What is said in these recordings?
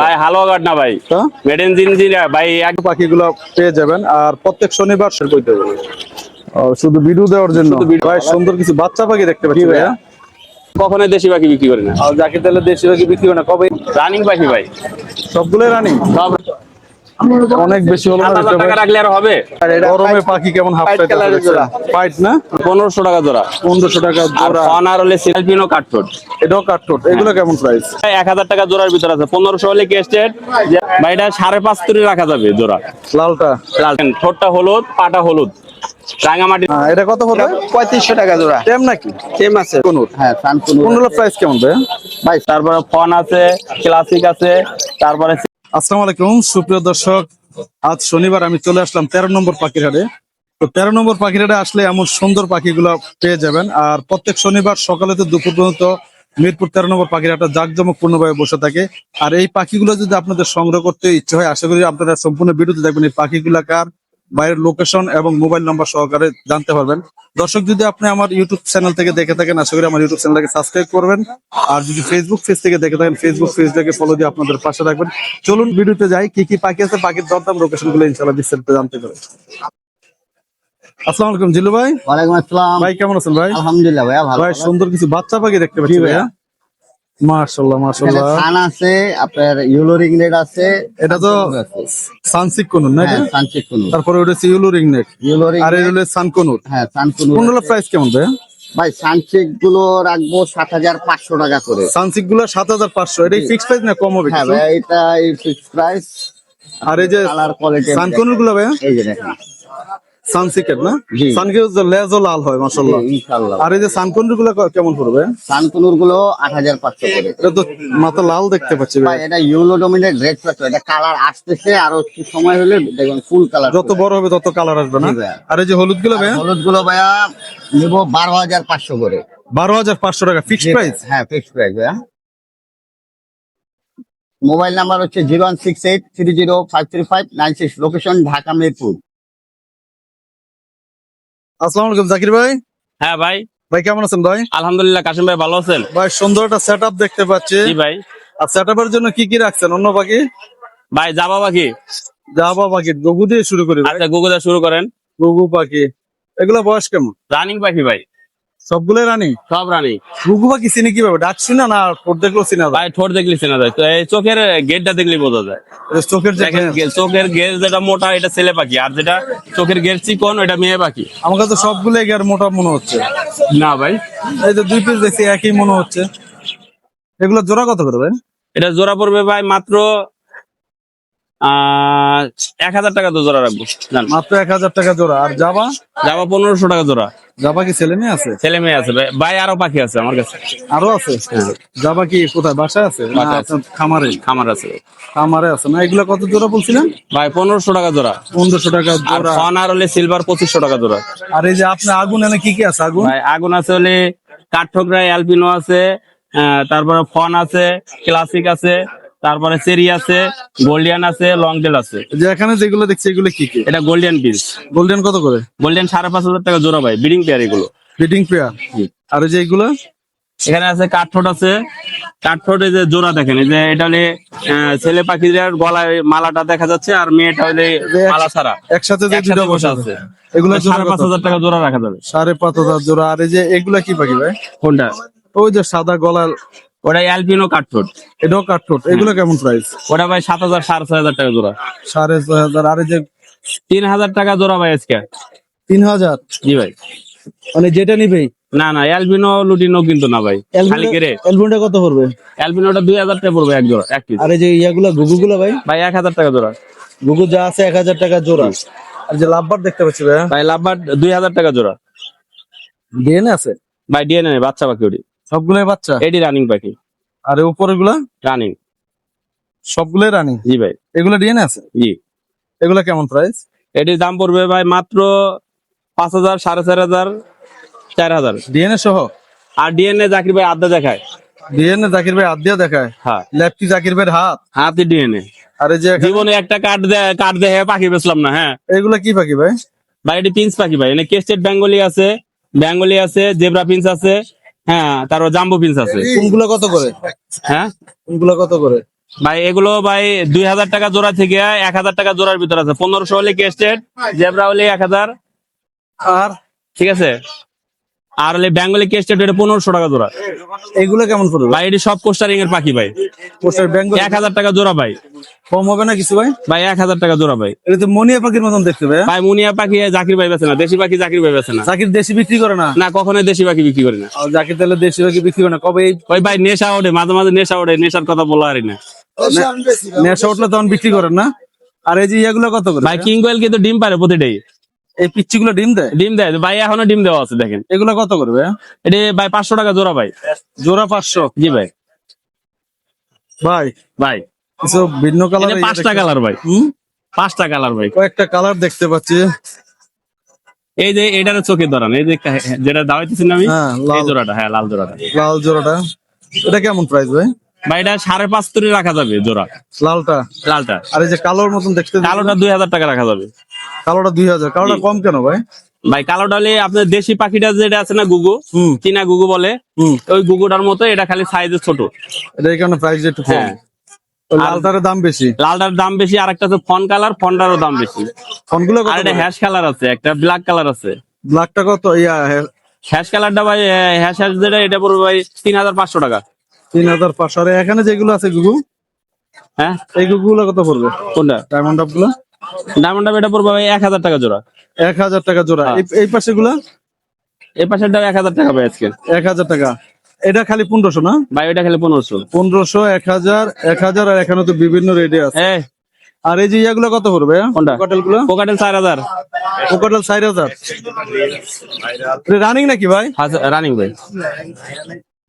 ভাই হালুয়া কাঠ না ভাই, মেড ইন জিঞ্জিরা ভাই। এক পাখিগুলো পেয়ে যাবেন আর প্রত্যেক শনিবার করতে যাবেন শুধু ভিডিও দেওয়ার জন্য। ভাই সুন্দর কিছু বাচ্চা পাখি দেখতে পাচ্ছি ভাইয়া। কখনোই দেশি পাখি বিক্রি করি না। আর জাকির তাহলে দেশি পাখি বিক্রি হয় না কবে? রানিং পাখি ভাই, সবগুলো রানিং। সব অনেক বেশি হলো না 7,000 টাকা রাখলে আর হবে। গরমে পাখি কেমন হাফ পাইট না 1500 টাকা জোড়া। 1500 টাকা আর জোড়া। ফন আর হলে সিলপিনো কাঠঠোট, এটাও কাঠঠোট। এগুলো কেমন প্রাইস? 1000 টাকা জোড়ার ভিতর আছে। 1500 হলে কেস্টেড ভাই, এটা 5.5 তুরি রাখা যাবে জোড়া। লালটা লাল ঠোঁটটা হলুদ, পাটা হলুদ, রাঙামাটি। এটা কত পড়বে? 3500 টাকা জোড়া। টেম নাকি? টেম আছে। কোনুর। হ্যাঁ, সানকুনুর। কোনগুলো প্রাইস কেমন ভাই? ভাই তারপরে ফন আছে, ক্লাসিক আছে, তারপরে আসসালামু আলাইকুম সুপ্রিয় দর্শক, আজ শনিবার আমি চলে আসলাম 13 নম্বর পাখির হাটে। তো 13 নম্বর পাখির হাটে আসলে এমন সুন্দর পাখিগুলো পেয়ে যাবেন। আর প্রত্যেক শনিবার সকালে তো দুপুর পর্যন্ত মিরপুর 13 নম্বর পাখির হাটে জাঁকজমকপূর্ণভাবে বসে থাকে। আর এই পাখিগুলো যদি আপনাদের সংগ্রহ করতে ইচ্ছে হয়, আশা করি আপনারা সম্পূর্ণ ভিডিওতে দেখবেন এই পাখিগুলা কার, বাইরের লোকেশন এবং মোবাইল নাম্বার সহকারে জানতে পারবেন। দর্শক, যদি আপনি আমার ইউটিউব চ্যানেল থেকে দেখে থাকেন, আশা করি আমার ইউটিউব চ্যানেলটাকে সাবস্ক্রাইব করবেন। আর যদি ফেসবুক পেজ থেকে দেখে থাকেন, ফেসবুক পেজটাকে ফলো দিয়ে আপনাদের পাশে রাখবেন। চলুন ভিডিওতে যাই, কি কি পাখি আছে, পাখির দরদাম, লোকেশন গুলো ইনশাআল্লাহ বিস্তারিত জানতে পারবেন। আসসালামু আলাইকুম জিল্লু ভাই। ওয়ালাইকুম আসসালাম। ভাই কেমন আছেন ভাই? আলহামদুলিল্লাহ ভাইয়া ভালো। ভাই সুন্দর কিছু বাচ্চা পাখি দেখতে পাচ্ছি ভাইয়া। মাশাআল্লাহ মাশাআল্লাহ। সান আছে, আপনার ইয়েলো রিংনেট আছে। এটা তো সানসিক কোনুর না? হ্যাঁ, সানচেক কোনুর। তারপরে ওটা হচ্ছে ইউলো রিংনেক, ইয়েলো আর এই রিংনেট। হলো সানকনুর। হ্যাঁ, সানকুনুর। কোনগুলো প্রাইস কেমন ভাই? ভাই সানচেক গুলো রাখবো 7500 টাকা করে। সানসিক গুলো 7500। এটা ফিক্সড প্রাইস না কম হবে হ্যাঁ কিছু? ভাই, এটা এই ফিক্স প্রাইস। আর এই যে কালার কোয়ালিটি সানকনুর গুলো ভাইয়া, এই যে দেখেন। সানসিকেট না? জি। সানকিউ লেজও লাল হয় মাশাআল্লাহ। ইনশাআল্লাহ। আর এই যে সানকনুর গুলো কেমন পড়বে? সানকুনুর গুলো 8500 করে। এটা তো মাথা লাল দেখতে পাচ্ছি ভাই ভাই। এটা ইয়েলো ডমিনেট রেড প্লাস্টার। এটা কালার আসতেছে, আর একটু সময় হলে দেখবেন ফুল কালার। যত বড় হবে তত কালার আসবে না? জি ভাইয়া। আর এই যে হলুদ গুলো ভাইয়া, হলুদ গুলো ভাইয়া নিবো 12500 করে। 12500 টাকা ফিক্সড প্রাইস? হ্যাঁ, ফিক্সড প্রাইস ভাইয়া। মোবাইল নাম্বার হচ্ছে 01683053596, লোকেশন ঢাকা মিরপুর। আসসালামু আলাইকুম জাকির ভাই। হ্যাঁ ভাই। ভাই কেমন আছেন ভাই? আলহামদুলিল্লাহ, কাশিম ভাই ভালো আছেন? ভাই সুন্দর একটা সেটআপ দেখতে পাচ্ছি। জি ভাই। আর সেটআপের জন্য কি কি রাখছেন? অন্য পাখি? ভাই জাবা পাখি। জাবা পাখি, গগু দিয়ে শুরু করি ভাই। আচ্ছা, গুগলে শুরু করেন। গগু পাখি, এগুলা বয়স কেমন? রানিং পাখি ভাই, সবগুলোই রানি? সব রানিং। গগু পাখি চিনি কিভাবে? ডাক চিনা না ঠোঁট দেখলেও চিনা যায়? ভাই ঠোঁট দেখলে চেনা যায়, তো এই চোখের গেটটা দেখলে বোঝা যায়। এটা চোখের যে দেখেন, চোখের গেজ যেটা মোটা এটা ছেলে পাখি, আর যেটা চোখের গেজ চিকন এটা মেয়ে পাখি। আমার কাছে সবগুলো এগার মোটা মনে হচ্ছে। না ভাই, এই যে দুই পিস দেখছি একই মনে হচ্ছে। এগুলো জোড়া কত করে ভাই? এটা জোড়া পড়বে ভাই মাত্র 1000 টাকা তো জোড়া রাখবো। জান, মাত্র 1000 টাকা জোড়া। আর জাবা? জাবা 1500 টাকা জোড়া। জাবা কি ছেলে মেয়ে আছে? ছেলে মেয়ে আছে ভাই। ভাই আরো পাখি আছে আমার কাছে। আরো আছে? জাবা কি কোথায়, বাসায় আছে না বাসায় আছে। আপনার খামারে? খামার আছে খামারে আছে না? এগুলা কত জোড়া বলছিলেন? ভাই 1500 টাকা জোড়া। 1500 টাকা আর জোড়া। ফন আর হলে সিলভার 2500 টাকা জোড়া। আর এই যে আপনার আগুন এনে কি কি আছে? আগুন ভাই আগুন আছে হলে কাঠঠোকরা অ্যালবিনো আছে, তারপরে ফন আছে, ক্লাসিক আছে, তারপরে চেরি আছে, গোল্ডিয়ান আছে, লং টেল আছে। যে এখানে যেগুলো দেখছি এগুলো কি কি? এটা গোল্ডিয়ান পিস। গোল্ডেন কত করে? গোল্ডিয়ান 5500 টাকা জোড়া ভাই, ব্রিডিং পেয়ার এগুলো। Feeding pair. আর এই যে এগুলো এখানে আছে কাঠঠোট আছে। কাঠঠোট এই যে জোড়া দেখেন, এই যে এটা হলে ছেলে পাখিদের গলায় মালাটা দেখা যাচ্ছে, আর মেয়েটা হলে মালা ছাড়া একসাথে যে একসাথে দুটো বসে বসে আছে। আছে, এগুলো 5500 টাকা জোড়া রাখা যাবে। 5500 জোড়া। আর এই যে এগুলা কি পাখি ভাই? কোনটা? ওই যে সাদা গলার, ওটা অ্যালবিনো কাঠঠোট। এটাও কাঠঠোট। এগুলো কেমন প্রাইস? ওটা ভাই 7000 6500 টাকা জোড়া। 6500। আর এই যে 3000 টাকা জোড়া ভাই আজকে। 3000? জি ভাই। মানে যেটা নিবেই? না না, অ্যালবিনো লুটিনো কিন্তু না ভাই, খালি গেরে। এলবিনটা কত পড়বে? অ্যালবিনোটা 2000 টাকা পড়বে এক জোড়া, এক পিস। আর এই যে ইয়াগুলা গুগুগুলা ভাই? ভাই 1000 টাকা জোড়া। গুগু যা আছে 1000 টাকা জোড়া। আর যে লাভবার দেখতে পাচ্ছি ভাই, ভাই লাভবার্ড 2000 টাকা জোড়া। ডিএনএ আছে? ভাই ডিএনএ বাচ্চা পাখি, ওটি সবগুলাই বাচ্চা? এটি রানিং পাখি। আর এই উপরের গুলা? রানিং। সবগুলাই রানিং? জি ভাই। এগুলা ডিএনএ আছে? জি। এগুলা কেমন প্রাইস? এটির দাম পড়বে ভাই মাত্র 5000 4500 4000। ডিএনএ সহ? আর ডিএনএ জাকির ভাই আড্ডা দেখায়। ডিএনএ জাকির ভাই হাত দিয়ে দেখায়? হ্যাঁ, লেফটি জাকির ভাইয়ের হাত? হাতে ডিএনএ। আর এই যে এখানে- জীবনে একটা কার্ড দেখে পাখি বেচলাম না। হ্যাঁ এগুলা কি পাখি ভাই? ভাই, এটি পিন্স পাখি ভাই। এনে কেস্টেড বেঙ্গলি আছে, জেব্রা পিন্স আছে, হ্যাঁ, তারপর জাম্বো পিন্স আছে। কোনগুলা কত করে? হ্যাঁ, কোনগুলা কত করে? ভাই এগুলো ভাই 2000 টাকা জোড়া থেকে 1000 টাকা জোড়ার ভিতর আছে। 1500 হলে কেস্টেড, জেব্রা হলে 1000, আর ঠিক আছে। আর হলে বেঙ্গলি কেস্টেড এটা 1500 টাকা জোড়া। এগুলো কেমন পড়বে ভাই এটি সব কোস্টারিং এর পাখি ভাই। পোস্টার বেঙ্গল 1000 টাকা জোড়া ভাই। কম হবে না কিছু ভাই? ভাই 1000 টাকা জোড়া ভাই। এটা তো মনিয়া পাখির মতন দেখতে ভাই। ভাই মুনিয়া পাখি জাকির ভাই বেছে না, দেশি পাখি জাকির ভাই বেছে না। জাকির দেশি বিক্রি করে না? না, কখনোই দেশি পাখি বিক্রি করি না। আর জাকির তাহলে দেশি পাখি বিক্রি করে না। কবে এই ওই ভাই নেশা ওঠে, মাঝে মাঝে নেশা ওঠে, নেশার কথা বলা হারি না। নেশা উঠলে তখন বিক্রি করেন না? আর এই যে ইয়াগুলো কত করে? ভাই কিং কোয়েল কিন্তু ডিম পারে প্রতিটাই। এই পিচ্চিগুলো ডিম দেয়? ডিম দেয় ভাই, এখনো ডিম দেওয়া আছে দেখেন। এগুলো কত করবে? এটি ভাই 500 টাকা জোড়া ভাই। জোড়া 500? জি ভাই। ভাই ভাই কিছু ভিন্ন কালার, 5টা কালার ভাই, 5টা কালার ভাই। কয়েকটা কালার দেখতে পাচ্ছি। এই যে এটার চোখে ধরান, এই যে যেটা দাওয়াইতেছি না আমি, হ্যাঁ, লাল। এই জোড়াটা, হ্যাঁ লাল জোড়াটা। লাল জোড়াটা এটা কেমন প্রাইস ভাই? ভাই এটা 5.5 তুলে রাখা যাবে জোড়া, লালটা? লালটা। আর এই যে কালোর মতন দেখতে, কালোটা 2000 টাকা রাখা যাবে। কালোটা 2000? কালোটা কম কেন ভাই? ভাই কালোটা হলে আপনার দেশি পাখিটা যেটা আছে না গুগু, হুম চীনা গুগু বলে, হুম ওই গুগুটার মতো এটা খালি সাইজে ছোট। এটা এই কারণে প্রাইস একটু কম। হ্যাঁ, ওই লালটার দাম বেশি। লালটার দাম বেশি, আর একটা আছে ফন কালার, ফনটারও দাম বেশি। ফোনগুলো আর এটা হ্যাশ কালার আছে, একটা ব্ল্যাক কালার আছে। ব্ল্যাকটা কত? ইয়া হ্যাশ কালারটা ভাই, হ্যাশ হ্যাশ যেটা এটা পড়বে ভাই 3500 টাকা। 3500। আর এখানে যেগুলো আছে গুগু, হ্যাঁ, এই গুগুগুলো কত পড়বে? কোনটা? ডায়মন্ড আপ গুলো? ডায়মন্ড এটা পড়বে ভাই 1000 টাকা জোড়া। 1000 টাকা জোড়া? হ্যাঁ। এই পাশে গুলা এই পাশেরটাও 1000 টাকা ভাই আজকে। 1000 টাকা। এটা খালি 1500 না? ভাই ওইটা খালি 1500। 1500, 1000, 1000। আর এখানে তো বিভিন্ন রেটে আছে। এই আর এই যে ইয়াগুলো কত পড়বে? কোনটা? কোকাটেল গুলো? কোকাটেল 4000। কোকাটেল 4000? রানিং নাকি ভাই? রানিং ভাই।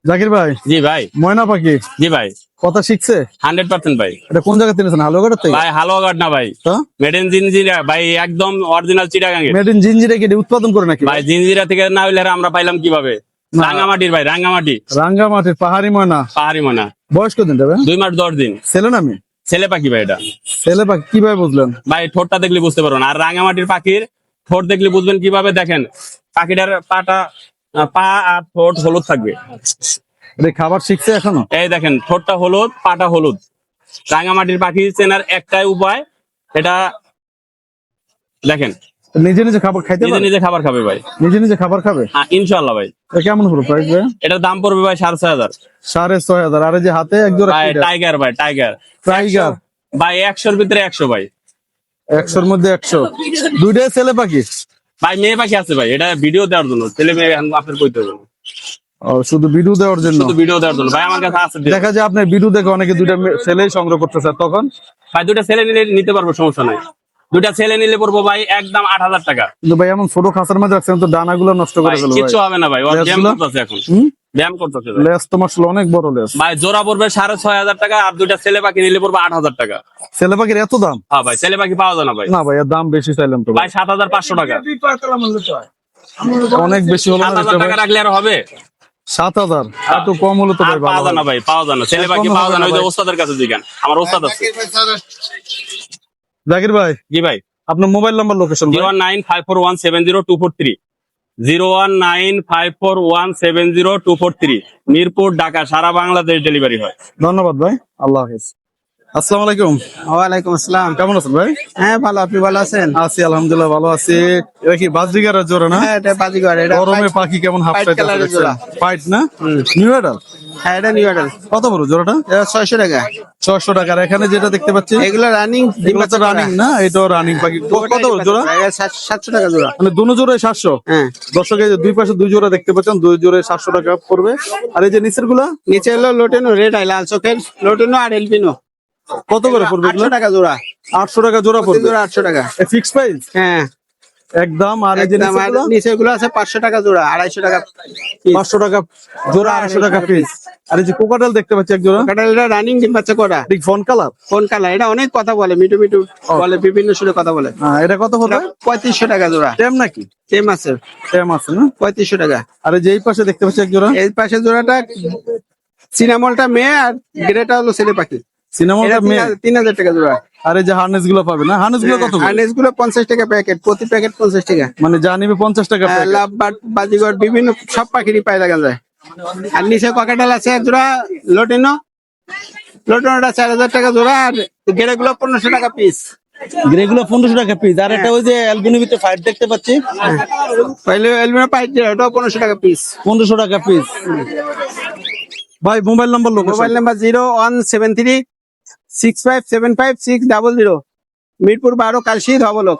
জাকির ভাই, জি ভাই। ময়না পাখি জি ভাই, কথা শিখছে? 100% ভাই। এটা কোন জায়গা থেকে নিয়েছেন? হালুয়াঘাট থেকে? ভাই হালুয়াঘাট না ভাই, তো মেড ইন জিনজিরা ভাই, একদম অরিজিনাল চিটাগাং এর মেড ইন জিঞ্জিরা কি উৎপাদন করে নাকি ভাই। জিনজিরা থেকে না হইলে আর আমরা পাইলাম কিভাবে? না। রাঙ্গামাটির ভাই, রাঙ্গামাটি রাঙ্গামাটির পাহাড়ি ময়না। পাহাড়ি ময়না। বয়স কদিন যাবে? 2 মাস 10 দিন। ছেলে নামে? ছেলে পাখি ভাই এটা। ছেলে পাখি কিভাবে বুঝলেন? ভাই ঠোঁটটা দেখলে বুঝতে পারবেন। আর রাঙ্গামাটির পাখির ঠোঁট দেখলে বুঝবেন কিভাবে, দেখেন পাখিটার পা আর ঠোঁট হলুদ থাকবে। এটা খাবার শিখছে এখনো? এই দেখেন ঠোঁটটা হলুদ, পাটা হলুদ। রাঙ্গামাটির পাখি চেনার একটাই উপায়, এটা দেখেন। নিজে নিজে খাবার খাইতে নিজে পারে? নিজে খাবার খাবে ভাই। নিজে নিজে খাবার খাবে? হ্যাঁ ইনশাল্লাহ ভাই। এটা কেমন হলো প্রাইস ভাই? এটার দাম পড়বে ভাই 6500। 6500? আর এই যে হাতে এক জোড়া ভাই কি এটা? টাইগার ভাই, টাইগার। টাইগার? ভাই 100-র ভিতরে 100 ভাই। 100-র মধ্যে 100? দুইটাই ছেলে পাখি? ভাই মেয়ে পাখি আছে ভাই, এটা ভিডিও দেওয়ার জন্য। ছেলে মেয়ে এখন আপনার কইতে হবে না। ও, শুধু ভিডিও দেওয়ার জন্য? শুধু ভিডিও দেওয়ার জন্য ভাই, আমার কাছে আছে। দেখা যায় আপনার ভিডিও দেখে অনেকে দুইটা ছেলেই সংগ্রহ করতে চায়, তখন? ভাই দুটা ছেলে নিলে নিতে পারবো, সমস্যা নাই। দুটা ছেলে নিলে পড়বো ভাই একদম 8000 টাকা। কিন্তু ভাই এমন ছোট খাঁচার মধ্যে রাখছেন তো, ডানাগুলো নষ্ট করে ভাই ফেলবে কিচ্ছু ভাই। হবে না ভাই, ওর ব্যায়াম লেজগুলো? করতেছে এখন, হুম? ব্যায়াম করতেছে ভাই। লেজ তো মাশাআল্লাহ অনেক বড় লেজ। ভাই জোড়া পড়বে 6500 টাকা, আর দুইটা ছেলে পাখি নিলে পড়বে 8000 টাকা। ছেলে পাখির এত দাম? হ্যাঁ ভাই, ছেলে পাখি পাওয়া যায় না ভাই। না ভাই, এর দাম বেশি চাইলাম তো ভাই। ভাই 7500 টাকা। অনেক বেশি হলো না 7000 টাকা রাখলে আর হবে? 7000 এত কম হলো তো আর ভাই। পাওয়া ভালো যায় না ভাই, পাওয়া যায় না। ছেলে পাখি এখনো পাওয়া যায় না, হবে ওই না যে ভাই। ওস্তাদের কাছে জিজ্ঞান, আমার ওস্তাদ আছে। জাকির ভাই, জি ভাই। আপনার mobile number, location? 01954170243, 01954170243, Mirpur, Dhaka, সারা বাংলাদেশ ডেলিভারি হয়। ধন্যবাদ ভাই, আল্লাহ হাফেজ। আসসালামু আলাইকুম। ওয়ালাইকুম আসসালাম। কেমন আছেন ভাই? হ্যাঁ ভালো, আপনি ভালো আছেন? আছি আলহামদুলিল্লাহ, ভালো আছি। এটা কি বাজরিগারের জোড়া না? হ্যাঁ এটা বাজিগর, এটা গরমে পাখি কেমন হাফ white colour এর জোড়া। ফাইট না? New adult? হ্যাঁ এটা নিউ অ্যাডাল। কত বড় জোড়াটা? এটা 600 টাকা। 600 টাকা। আর এখানে যেটা দেখতে পাচ্ছি এগুলো রানিং, এগুলো তো রানিং না? এটাও রানিং পাখি। কত বড় জোড়া? 700 টাকা জোড়া। মানে দুনো জোড়ায় 700? হ্যাঁ দর্শক এই যে দুই পাশে দুই জোড়া দেখতে পাচ্ছেন, দুই জোড়ায় 700 টাকা পড়বে। আর এই যে নিচের গুলা নিচে হলো লোটেনো, রেড আই লাল চোখের লোটেনো আর এলবিনো। কত করে পড়বে? 800 টাকা জোড়া। 800 টাকা জোড়া প্রতি পড়বে? জোড়া 800 টাকা। ফিক্স প্রাইস হ্যাঁ একদম। আর এই যে একদম। আর নিচেরগুলো? নিচেগুলো আছে 500 টাকা জোড়া, 250 টাকা piece। 500 টাকা জোড়া, 250 টাকা পিস। আর এই যে কোকাটেল দেখতে পাচ্ছি এক জোড়া, কাটালটা রানিং ডিম বাচ্চা করা। ঠিক ফোন কালার। কোন কালার? এটা অনেক কথা বলে, মিটু মিটু বলে, বিভিন্ন সুরে কথা বলে। হ্যাঁ, এটা কত পড়বে? 3500 টাকা জোড়া। টেম নাকি? টেম আছে, টেম আছে না? 3500 টাকা। আর এই যে এই পাশে দেখতে পাচ্ছি এক জোড়া, এই পাশে জোড়াটা সিনামলটা মেয়ে আর গ্রেটা হলো ছেলে পাখি। সিনেমাটা মেয়ে। 3000 টাকা জোড়া। আর এই যে হার্নেস গুলো পাবে না? হার্নেস গুলো কত করে? হার্নেস গুলো 50 টাকা প্যাকেট, প্রতি প্যাকেট 50 টাকা। মানে যা নিবে 50 টাকা packet। লাভ বাট বাজিগর বিভিন্ন সব পাখিরই পাই লাগা যায়। আর নিচে ককাটাল আছে এক জোড়া লোটিনো, প্লুটোনটা 4000 টাকা জোড়া, আর গেড়েগুলো 1500 টাকা পিস। গ্রেগুলো 1500 টাকা পিস, আর একটা ওই যে অ্যালবিনো ভিতরে ফাইট দেখতে পাচ্ছি পহলে এলবিনো পাইট, ওটাও 1500 টাকা পিস। 1500 টাকা পিস। ভাই mobile number location. Mobile number 0173 6575 600, Mirpur 12, Kalshi ধবলক।